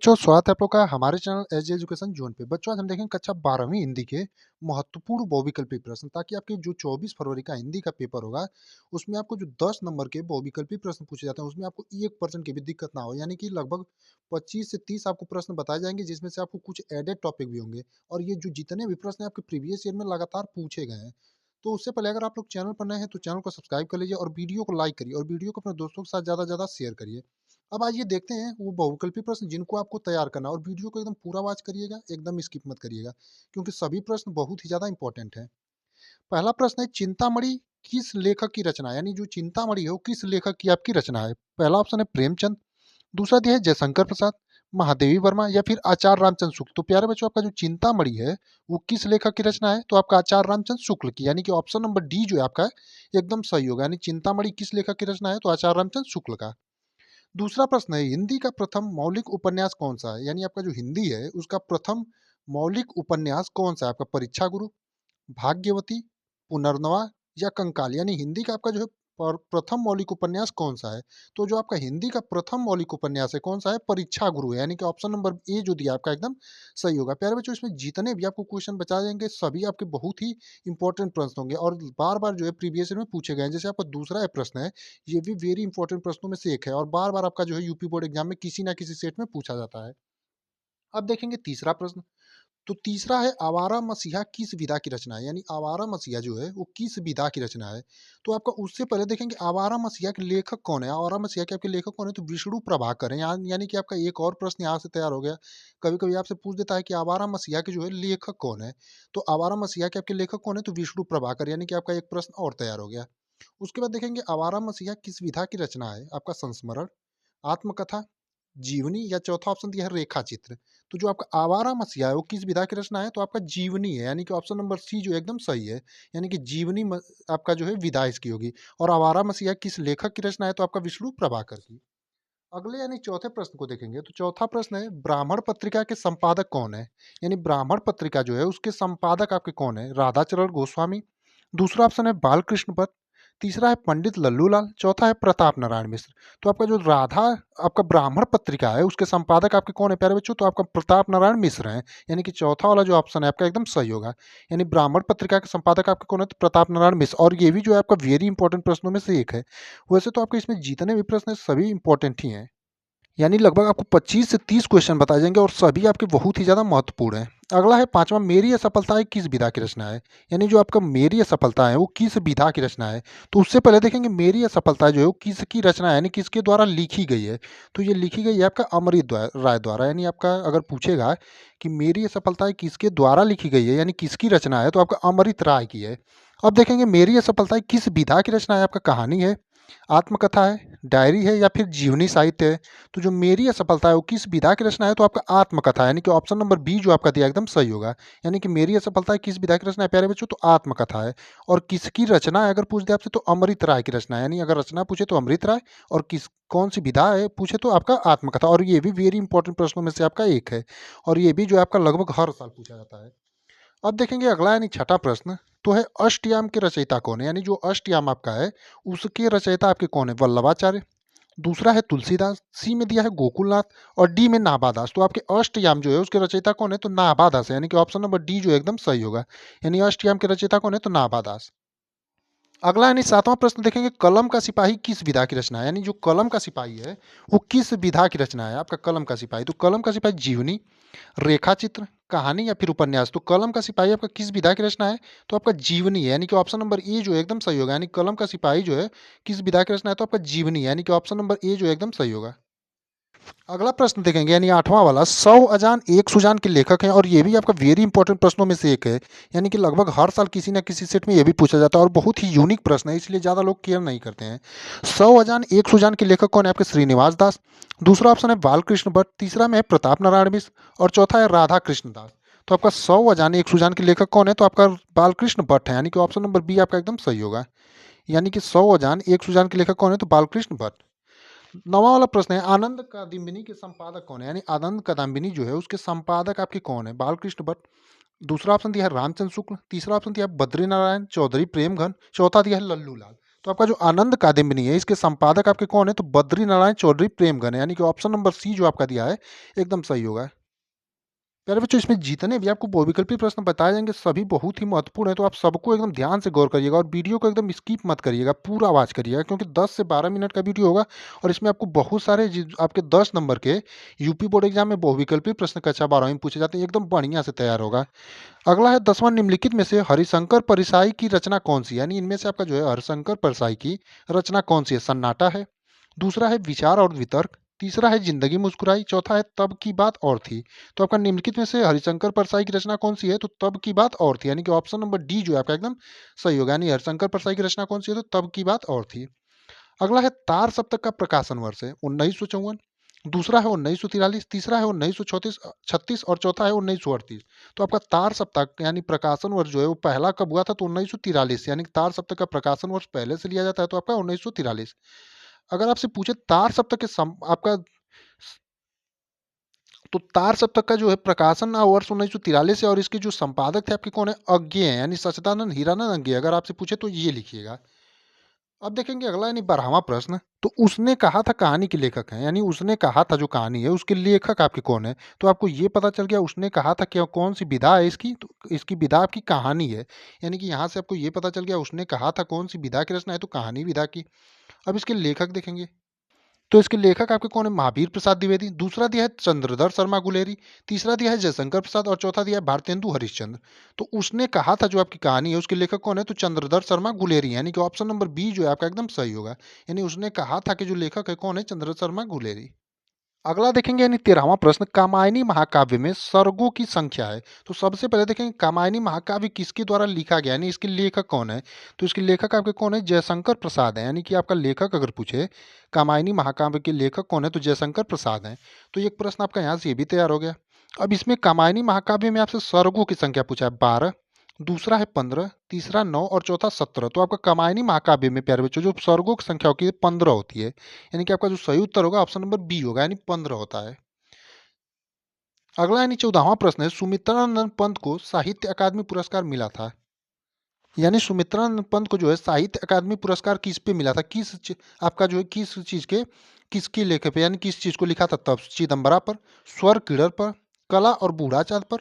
बच्चों, स्वागत है आप लोग का हमारे चैनल एज एजुकेशन जोन पे। बच्चों, आज हम देखेंगे कक्षा 12वीं हिंदी के महत्वपूर्ण बहुविकल्पी प्रश्न, ताकि आपके जो 24 फरवरी का हिंदी का पेपर होगा उसमें आपको जो 10 नंबर के बहुविकल्पी प्रश्न पूछे जाते हैं उसमें आपको 1% की भी दिक्कत ना हो। यानी कि लगभग 25 से 30 आपको प्रश्न बताए जाएंगे, जिसमें से आपको कुछ एडेड टॉपिक भी होंगे। और ये जो जितने भी प्रश्न हैं आपके प्रीवियस ईयर में लगातार पूछे गए हैं। तो उससे पहले अगर आप लोग चैनल पर नए हैं तो चैनल को सब्सक्राइब कर लीजिए और वीडियो को लाइक करिए और वीडियो को अपने दोस्तों के साथ ज़्यादा से ज़्यादा शेयर करिए। अब आइए देखते हैं वो बहुविकल्पी प्रश्न जिनको आपको तैयार करना है, और वीडियो को एकदम पूरा वॉच करिएगा, एकदम स्किप मत करिएगा, क्योंकि सभी प्रश्न बहुत ही ज़्यादा इंपॉर्टेंट है। पहला प्रश्न है, चिंतामणि किस लेखक की रचना है? यानी जो चिंतामणि है वो किस लेखक की आपकी रचना है? पहला ऑप्शन है प्रेमचंद, दूसरा दिया है जयशंकर प्रसाद, महादेवी वर्मा या फिर आचार्य रामचंद्र शुक्ल। तो प्यारे बच्चों, आपका जो चिंतामणि है वो किस लेखक की रचना है? तो आपका आचार्य रामचंद्र शुक्ल की, यानी कि ऑप्शन नंबर डी जो है आपका एकदम सही होगा। यानी चिंतामणि किस लेखक की रचना है? तो आचार्य रामचंद्र शुक्ल का। दूसरा प्रश्न है, हिंदी का प्रथम मौलिक उपन्यास कौन सा है? यानी आपका जो हिंदी है उसका प्रथम मौलिक उपन्यास कौन सा है? आपका परीक्षा गुरु, भाग्यवती, पुनर्नवा या कंकाल। यानी हिंदी का आपका जो है प्रथम मौलिक उपन्यास कौन सा है? तो जो आपका हिंदी का प्रथम मौलिक उपन्यास है कौन सा है? परीक्षा गुरु है। यानी कि ऑप्शन नंबर ए जो दिया आपका एकदम सही होगा। प्यारे बच्चों, इसमें जितने भी आपको क्वेश्चन बचाए जाएंगे सभी आपके बहुत ही इंपॉर्टेंट प्रश्न होंगे और बार बार जो है प्रीवियस ईयर में पूछे गए हैं। जैसे आपका दूसरा प्रश्न है, ये भी वेरी इंपॉर्टेंट प्रश्नों में से एक है और बार बार आपका जो है यूपी बोर्ड एग्जाम में किसी ना किसी सेट में पूछा जाता है। अब देखेंगे तीसरा प्रश्न। तो तीसरा है, आवारा मसीहा किस विधा की रचना है? यानी आवारा मसीहा जो है वो किस विधा की रचना है? तो आपका उससे पहले देखेंगे आवारा मसीहा के लेखक कौन है। आवारा मसीहा के आपके लेखक कौन है? तो विष्णु प्रभाकर है। यानी कि आपका एक और प्रश्न यहाँ से तैयार हो गया। कभी कभी आपसे पूछ देता है कि आवारा मसीहा के जो है लेखक कौन है। तो आवारा मसीहा के आपके लेखक कौन है? तो विष्णु प्रभाकर। यानी कि आपका एक प्रश्न और तैयार हो गया। उसके बाद देखेंगे आवारा मसीहा किस विधा की रचना है? आपका संस्मरण, आत्मकथा, जीवनी या चौथा ऑप्शन दिया है रेखा चित्र। तो जो आपका आवारा मसीहा है वो किस विधा की रचना है? तो आपका जीवनी है। यानी कि ऑप्शन नंबर सी जो एकदम सही है। यानी कि जीवनी आपका जो है विधा इसकी होगी। और आवारा मसीहा किस लेखक की रचना है? तो आपका विष्णु प्रभाकर की। अगले यानी चौथे प्रश्न को देखेंगे। तो चौथा प्रश्न है, ब्राह्मण पत्रिका के संपादक कौन है? यानी ब्राह्मण पत्रिका जो है उसके संपादक आपके कौन है? राधाचरण गोस्वामी, दूसरा ऑप्शन है बालकृष्ण भट्ट, तीसरा है पंडित लल्लूलाल, चौथा है प्रताप नारायण मिश्र। तो आपका जो राधा आपका ब्राह्मण पत्रिका है उसके संपादक आपके कौन है प्यारे बच्चों? तो आपका प्रताप नारायण मिश्र हैं। यानी कि चौथा वाला जो ऑप्शन है आपका एकदम सही होगा। यानी ब्राह्मण पत्रिका के संपादक आपके कौन है? तो प्रताप नारायण मिश्र। और ये भी जो है आपका वेरी इंपॉर्टेंट प्रश्नों में से एक है। वैसे तो आपके इसमें जितने भी प्रश्न है सभी इंपॉर्टेंट ही हैं। यानी लगभग आपको 25 से 30 क्वेश्चन बताए जाएंगे और सभी आपके बहुत ही ज़्यादा महत्वपूर्ण हैं। अगला है पांचवा, मेरी असफलता है किस विधा की रचना है? यानी जो आपका मेरी असफलता है वो किस विधा की रचना है? तो उससे पहले देखेंगे मेरी असफलता जो है वो किसकी रचना है, यानी किसके द्वारा लिखी गई है? तो ये लिखी गई है आपका अमृत राय द्वारा। यानी आपका अगर पूछेगा कि मेरी असफलता किसके द्वारा लिखी गई है, यानी किसकी रचना है, तो आपका अमृत राय की है। अब देखेंगे मेरी असफलता किस विधा की रचना है? आपका कहानी है, आत्मकथा है, डायरी है या फिर जीवनी साहित्य है? तो जो मेरी असफलता है वो किस विधा की रचना है? तो आपका आत्मकथा है। यानी कि ऑप्शन नंबर बी जो आपका दिया एकदम सही होगा। यानी कि मेरी असफलता किस विधा की रचना है प्यारे बच्चों? तो आत्मकथा है। और किसकी रचना है अगर पूछ दे आपसे तो अमृत राय की रचना है। यानी अगर रचना पूछे तो अमृत राय, और किस कौन सी विधा है पूछे तो आपका आत्मकथा। और ये भी वेरी इंपॉर्टेंट प्रश्नों में से आपका एक है और ये भी जो है आपका लगभग हर साल पूछा जाता है। अब देखेंगे अगला यानी छठा प्रश्न। तो है, अष्टयाम के रचयिता कौन है? यानी जो अष्टयाम आपका है उसके रचयिता आपके कौन है? वल्लभाचार्य, दूसरा है तुलसीदास, सी में दिया है गोकुलनाथ और डी में नाभादास। तो आपके अष्टयाम जो है उसके रचयिता कौन है? तो नाभादास है। यानी कि ऑप्शन नंबर डी जो एकदम सही होगा। यानी अष्टयाम के रचयिता कौन है? तो नाभादास। अगला यानी सातवां प्रश्न देखेंगे, कलम का सिपाही किस विधा की रचना है? यानी जो कलम का सिपाही है वो किस विधा की रचना है? आपका कलम का सिपाही। तो कलम का सिपाही जीवनी, रेखा चित्र, कहानी या फिर उपन्यास। तो कलम का सिपाही आपका किस विधा की रचना है? तो आपका जीवनी है। यानी कि ऑप्शन नंबर ए जो एकदम सही होगा। यानी कलम का सिपाही जो है किस विधा की रचना है? तो आपका जीवनी है। यानी कि ऑप्शन नंबर ए जो एकदम सही होगा। अगला प्रश्न देखेंगे यानी आठवां वाला, 100 अजान एक सुजान के लेखक हैं और ये भी आपका वेरी इंपॉर्टेंट प्रश्नों में से एक है। यानी कि लगभग हर साल किसी ना किसी सेट में ये भी पूछा जाता है और बहुत ही यूनिक प्रश्न है, इसलिए ज़्यादा लोग केयर नहीं करते हैं। 100 अजान एक सुजान के लेखक कौन है? आपके श्रीनिवास दास, दूसरा ऑप्शन है बालकृष्ण भट्ट, तीसरा में है प्रताप नारायण मिश्र और चौथा है राधा कृष्ण दास। तो आपका 100 अजान एक सुजान के लेखक कौन है? तो आपका बालकृष्ण भट्ट है। यानी कि ऑप्शन नंबर बी आपका एकदम सही होगा। यानी कि 100 अजान एक सुजान के लेखक कौन है? तो बालकृष्ण भट्ट। नवा वाला प्रश्न है, आनंद कादम्बिनी के संपादक कौन है? यानी आनंद कादम्बिनी जो है उसके संपादक आपके कौन है? बालकृष्ण भट्ट, दूसरा ऑप्शन दिया है रामचंद्र शुक्ल, तीसरा ऑप्शन दिया है बद्री नारायण चौधरी प्रेमघन, चौथा दिया है लल्लू लाल। तो आपका जो आनंद कादम्बिनी है इसके संपादक आपके कौन है? तो बद्री नारायण चौधरी प्रेमगन है, यानी कि ऑप्शन नंबर सी जो आपका दिया है एकदम सही होगा। प्यारे बच्चों, इसमें जितने भी आपको बहुविकल्पी प्रश्न बताए जाएंगे सभी बहुत ही महत्वपूर्ण है, तो आप सबको एकदम ध्यान से गौर करिएगा और वीडियो को एकदम स्किप मत करिएगा, पूरा आवाज करिएगा, क्योंकि 10 से 12 मिनट का वीडियो होगा और इसमें आपको बहुत सारे आपके 10 नंबर के यूपी बोर्ड एग्जाम में बहुविकल्पी प्रश्न कक्षा 12 में पूछे जाते हैं, एकदम बढ़िया से तैयार होगा। अगला है 10वां, निम्नलिखित में से हरिशंकर परसाई की रचना कौन सी है? यानी इनमें से आपका जो है हरिशंकर परसाई की रचना कौन सी है? सन्नाटा है, दूसरा है विचार और वितर्क, तीसरा है जिंदगी मुस्कुराई, चौथा है तब की बात और थी। तो आपका निम्नलिखित में से हरिशंकर परसाई की रचना कौन सी है? तो तब की बात और थी, यानी कि ऑप्शन नंबर डी जो है आपका एकदम सही होगा। यानी हरिशंकर परसाई की रचना कौन सी है? तो तब की बात और थी। अगला है तार सप्तक का प्रकाशन वर्ष है 1954, दूसरा है 1943, तीसरा है 1936 36 और चौथा है 1938। तो आपका तार सप्तक यानी प्रकाशन वर्ष जो है वो पहला कब हुआ था? तो 1943, यानी कि तार सप्तक का प्रकाशन वर्ष पहले से लिया जाता है, तो आपका 1943। अगर आपसे पूछे तार सप्तक के आपका तो तार सप्तक का जो है प्रकाशन वर्ष 1943 है और इसके जो संपादक थे आपके कौन है? अज्ञेय हैं, यानी सच्चिदानंद हीरानंद अज्ञेय। अगर आपसे पूछे तो ये लिखिएगा। अब देखेंगे अगला यानी 12वां प्रश्न, तो उसने कहा था कहानी के लेखक हैं, यानी उसने कहा था जो कहानी है उसके लेखक आपके कौन है? तो आपको ये पता चल गया उसने कहा था कि कौन सी विधा है इसकी, तो इसकी विधा आपकी कहानी है, यानी कि यहाँ से आपको ये पता चल गया उसने कहा था कौन सी विधा की रचना है, तो कहानी विधा की। अब इसके लेखक देखेंगे, तो इसके लेखक आपके कौन है? महावीर प्रसाद द्विवेदी, दूसरा दिया है चंद्रधर शर्मा गुलेरी, तीसरा दिया है जयशंकर प्रसाद और चौथा दिया है भारतेंदु हरिश्चंद्र। तो उसने कहा था जो आपकी कहानी है उसके लेखक कौन है? तो चंद्रधर शर्मा गुलेरी, यानी कि ऑप्शन नंबर बी जो है आपका एकदम सही होगा। यानी उसने कहा था कि जो लेखक है कौन है? चंद्रधर शर्मा गुलेरी। अगला देखेंगे यानी 13वां प्रश्न, कामायनी महाकाव्य में सर्गों की संख्या है। तो सबसे पहले देखेंगे कामायनी महाकाव्य किसके द्वारा लिखा गया, यानी इसके लेखक कौन है? तो इसके लेखक आपके कौन है? जयशंकर प्रसाद है, यानी कि आपका लेखक अगर पूछे कामायनी महाकाव्य के लेखक कौन है तो जयशंकर प्रसाद हैं। तो एक प्रश्न आपका यहाँ से ये भी तैयार हो गया। अब इसमें कामायनी महाकाव्य में आपसे सर्गों की संख्या पूछा है 12, दूसरा है 15, तीसरा 9 और चौथा 17। तो आपका कामायनी महाकाव्य में प्यारे बच्चों जो सर्गों की संख्या होती है 15 होती है, यानी कि आपका जो सही उत्तर होगा ऑप्शन नंबर बी होगा, यानी 15 होता है। अगला यानी 14वां प्रश्न है, सुमित्रानंद पंत को साहित्य अकादमी पुरस्कार मिला था, यानी सुमित्रानंद पंत को जो है साहित्य अकादमी पुरस्कार किस पे मिला था? आपका जो है किस चीज के, किसके लेखे पे, यानी किस चीज को लिखा था? तब चिदम्बरा पर, स्वर किरण पर, कला और बूढ़ाचार्य पर,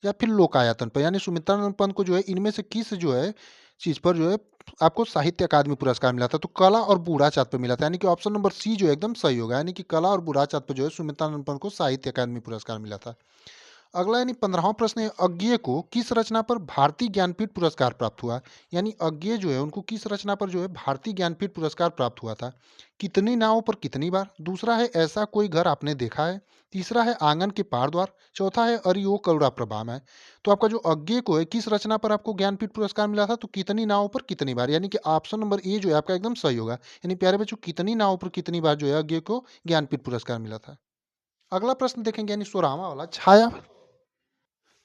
या फिर लोकायतन पर। यानी सुमित्रानंद पंत को जो है इनमें से किस जो है चीज पर जो है आपको साहित्य अकादमी पुरस्कार मिला था? तो कला और बूढ़ाचार्य पर मिला था, यानी कि ऑप्शन नंबर सी जो है एकदम सही होगा, यानी कि कला और बूढ़ाचार्य पर जो है सुमित्रानंद पंत को साहित्य अकादमी पुरस्कार मिला था। अगला यानी 15वां प्रश्न है, अज्ञेय को किस रचना पर भारतीय ज्ञानपीठ पुरस्कार प्राप्त हुआ? यानी अज्ञेय जो है उनको किस रचना पर जो है भारतीय ज्ञानपीठ पुरस्कार प्राप्त हुआ था? कितनी नावों पर कितनी बार, दूसरा है ऐसा कोई घर आपने देखा है, तीसरा है आंगन के पार द्वार, चौथा है अरियो करुणा प्रभाम है। तो आपका जो अज्ञेय को है किस रचना पर आपको ज्ञानपीठ पुरस्कार मिला था? तो कितनी नावों पर कितनी बार, यानी कि ऑप्शन नंबर ए जो है आपका एकदम सही होगा। यानी प्यारे बच्चों कितनी नावों पर कितनी बार जो है अज्ञेय को ज्ञानपीठ पुरस्कार मिला था। अगला प्रश्न देखेंगे यानी 16वां वाला, छाया।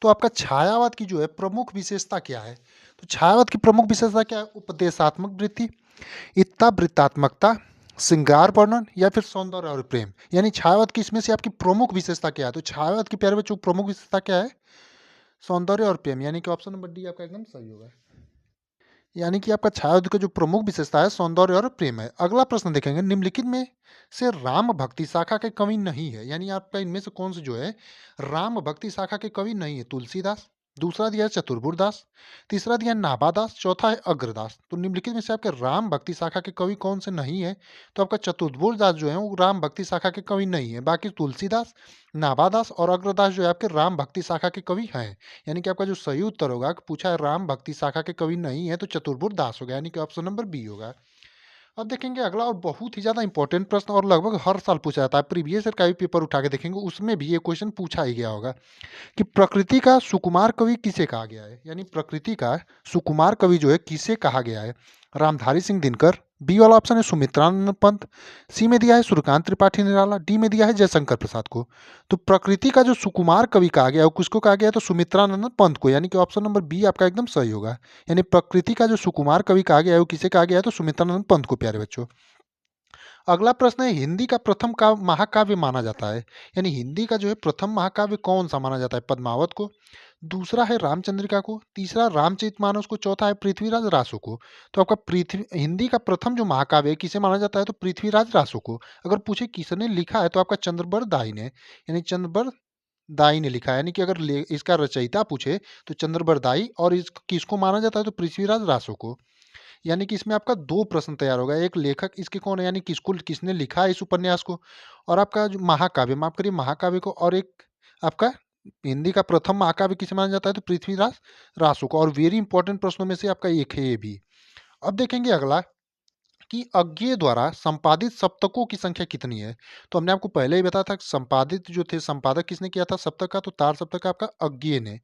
तो आपका छायावाद की जो है प्रमुख विशेषता क्या है? तो छायावाद की प्रमुख विशेषता क्या है? उपदेशात्मक वृत्ति, इत्ता वृत्तात्मकता, श्रृंगार वर्णन, या फिर सौंदर्य और प्रेम। यानी छायावाद की इसमें से आपकी प्रमुख विशेषता क्या है? तो छायावाद की प्यारे बच्चों प्रमुख विशेषता क्या है? सौंदर्य और प्रेम, यानी कि ऑप्शन नंबर डी आपका एकदम सही होगा। यानी कि आपका छायावाद का जो प्रमुख विशेषता है सौंदर्य और प्रेम है। अगला प्रश्न देखेंगे, निम्नलिखित में से राम भक्ति शाखा के कवि नहीं है, यानी आपका इनमें से कौन से जो है राम भक्ति शाखा के कवि नहीं है? तुलसीदास, दूसरा दिया है चतुर्भुजदास, तीसरा दिया है नाभादास, चौथा है अग्रदास। तो निम्नलिखित में से आपके राम भक्ति शाखा के कवि कौन से नहीं है? तो आपका चतुर्भुजदास जो है वो राम भक्ति शाखा के कवि नहीं है, बाकी तुलसीदास, नाभादास और अग्रदास जो है आपके राम भक्ति शाखा के कवि हैं। यानी कि आपका जो सही उत्तर होगा कि पूछा है राम भक्ति शाखा के कवि नहीं है तो चतुर्भुज दास हो गया, यानी कि ऑप्शन नंबर बी होगा। अब देखेंगे अगला और बहुत ही ज्यादा इंपॉर्टेंट प्रश्न और लगभग हर साल पूछा जाता है, प्रीवियस ईयर का भी पेपर उठा के देखेंगे उसमें भी ये क्वेश्चन पूछा ही गया होगा कि प्रकृति का सुकुमार कवि किसे कहा गया है? यानी प्रकृति का सुकुमार कवि जो है किसे कहा गया है? रामधारी सिंह दिनकर, बी वाला ऑप्शन है सुमित्रानंद पंत, सी में दिया है सूर्यकांत त्रिपाठी निराला, डी में दिया है जयशंकर प्रसाद को। तो प्रकृति का जो सुकुमार कवि कहा गया है वो किसको कहा गया है? तो सुमित्रानंद पंत को, यानी कि ऑप्शन नंबर बी आपका एकदम सही होगा। यानी प्रकृति का जो सुकुमार कवि कहा गया है वो किसे कहा गया है? तो सुमित्रानंद पंत को प्यारे बच्चों। अगला प्रश्न है, हिंदी का प्रथम महाकाव्य माना जाता है, यानी हिंदी का जो है प्रथम महाकाव्य कौन सा माना जाता है? पद्मावत को, दूसरा है रामचंद्रिका को, तीसरा रामचरितमानस को, चौथा है पृथ्वीराज रासो को। तो आपका पृथ्वी हिंदी का प्रथम जो महाकाव्य है किसे माना जाता है? तो पृथ्वीराज रासो को। अगर पूछे किसने लिखा है तो आपका चंद्रबर दाई ने, यानी चंद्रबर दाई ने लिखा है, यानी कि अगर इसका रचयिता पूछे तो चंद्रबर दाई, और इस किसको माना जाता है? तो पृथ्वीराज रासो को। यानी कि इसमें आपका 2 प्रश्न तैयार होगा, एक लेखक इसके कौन है, यानी किसने लिखा है इस उपन्यास को, और आपका जो महाकाव्य, माफ़ करिए महाकाव्य को, और एक आपका हिंदी का प्रथम महाकाव्य किसे माना जाता है? तो पृथ्वीराज रासो को। और वेरी इंपॉर्टेंट प्रश्नों में से आपका एक है ये भी। अब देखेंगे अगला कि अज्ञेय द्वारा संपादित सप्तकों की संख्या कितनी है? तो हमने आपको पहले ही बताया था कि संपादित जो थे, संपादक किसने किया था सप्तक का? तो तार सप्तक का आपका अज्ञेय ने।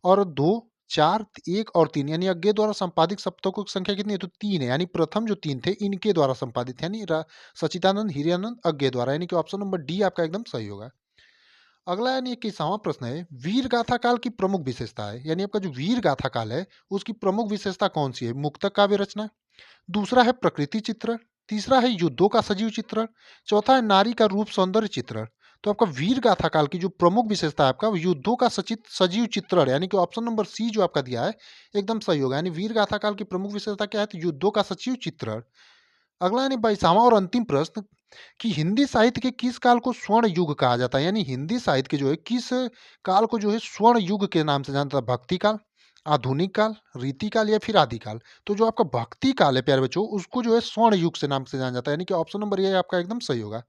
और 2, 4, 1 और 3, यानी अज्ञेय द्वारा संपादित सप्तकों की संख्या कितनी है? तो 3 है, यानी प्रथम जो 3 थे इनके द्वारा संपादित, यानी सच्चिदानंद हिरणानंद अज्ञेय द्वारा, यानी कि ऑप्शन नंबर डी आपका एकदम सही होगा। अगला यानी 21वां प्रश्न है, वीर गाथा काल की प्रमुख विशेषता है, यानी आपका जो वीर गाथा काल है उसकी प्रमुख विशेषता कौन सी है? मुक्तक काव्य रचना, दूसरा है प्रकृति चित्रण, तीसरा है युद्धों का सजीव चित्रण, चौथा है नारी का रूप सौंदर्य चित्रण। तो आपका वीर गाथा काल की जो प्रमुख विशेषता है आपका वो युद्धों का सचित सजीव चित्रण, यानी कि ऑप्शन नंबर सी जो आपका दिया है एकदम सही होगा। यानी वीर गाथा काल की प्रमुख विशेषता क्या है? तो युद्धों का सजीव चित्रण। अगला यानी 22वां और अंतिम प्रश्न कि हिंदी साहित्य के किस काल को स्वर्ण युग कहा जाता है? यानी हिंदी साहित्य के जो है किस काल को जो है स्वर्ण युग के नाम से जानता है? भक्ति काल, आधुनिक काल, रीति काल या फिर आदिकाल। तो जो आपका भक्ति काल है प्यारे बच्चों उसको जो है स्वर्ण युग से नाम से जाना जाता है, यानी कि ऑप्शन नंबर ये आपका एकदम सही होगा।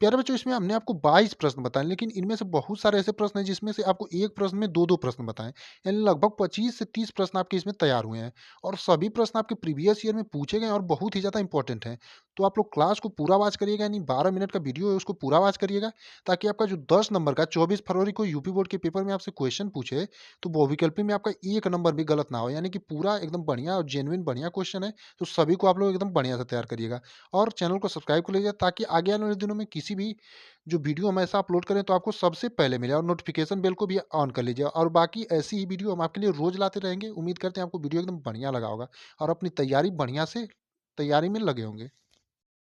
प्यारे बच्चों इसमें हमने आपको 22 प्रश्न बताए, लेकिन इनमें से बहुत सारे ऐसे प्रश्न हैं जिसमें से आपको एक प्रश्न में 2-2 प्रश्न बताएं, यानी लगभग 25 से 30 प्रश्न आपके इसमें तैयार हुए हैं। और सभी प्रश्न आपके प्रीवियस ईयर में पूछे गए और बहुत ही ज़्यादा इंपॉर्टेंट हैं। तो आप लोग क्लास को पूरा वॉच करिएगा, यानी 12 मिनट का वीडियो है उसको पूरा वॉच करिएगा, ताकि आपका जो 10 नंबर का 24 फरवरी को यूपी बोर्ड के पेपर में आपसे क्वेश्चन पूछे तो बहुविकल्पी में आपका एक नंबर भी गलत ना हो, यानी कि पूरा एकदम बढ़िया और जेन्युइन बढ़िया क्वेश्चन है। तो सभी को आप लोग एकदम बढ़िया से तैयार करिएगा, और चैनल को सब्सक्राइब कर लीजिए ताकि आगे आने वाले दिनों में किसी भी जो वीडियो हम ऐसा अपलोड करें तो आपको सबसे पहले मिले, और नोटिफिकेशन बेल को भी ऑन कर लीजिए। और बाकी ऐसी ही वीडियो हम आपके लिए रोज लाते रहेंगे। उम्मीद करते हैं आपको वीडियो एकदम बढ़िया लगा होगा और अपनी तैयारी बढ़िया से तैयारी में लगे होंगे।